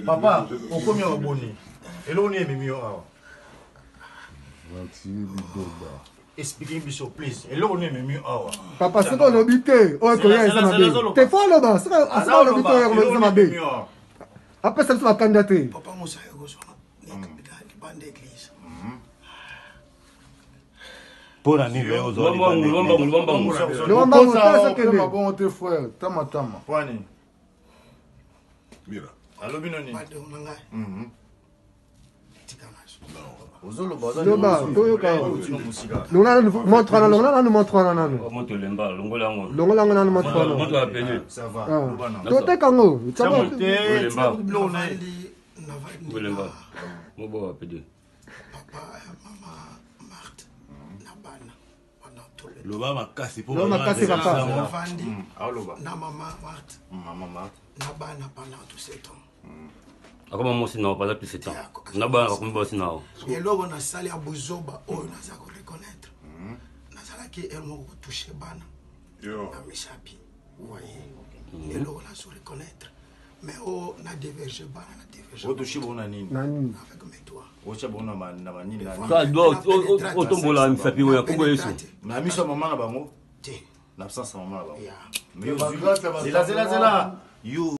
Papa, on combien au boni? Et là on est mimi expliquez me please. Et là on est mimi Papa, c'est quoi l'obité? Oh, t'es fort là-bas. C'est quoi l'obité? Après ça, c'est ma candidature. Papa, moi, ça y est, l'église. Pour la nuit, aux autres. Allo binoni. Loba makasi pour Comment moi c'est non pas plus 7 ans. Na ba comme boss non. Et là on a salé à Bozoba, on a ça reconnaître. Na sala qui elle m'a touché bana. Yo. Na misapi. Vous voyez. Et là on a se reconnaître. Mais on a divergé bana, na divergé. O touché bona nini? Avec mes doigts. O cha bona na nini na. Ça doit au tombola misapi wa ko yesu. Na miso mama na bango. Ti. Na absence mama na bango. Mais zela. You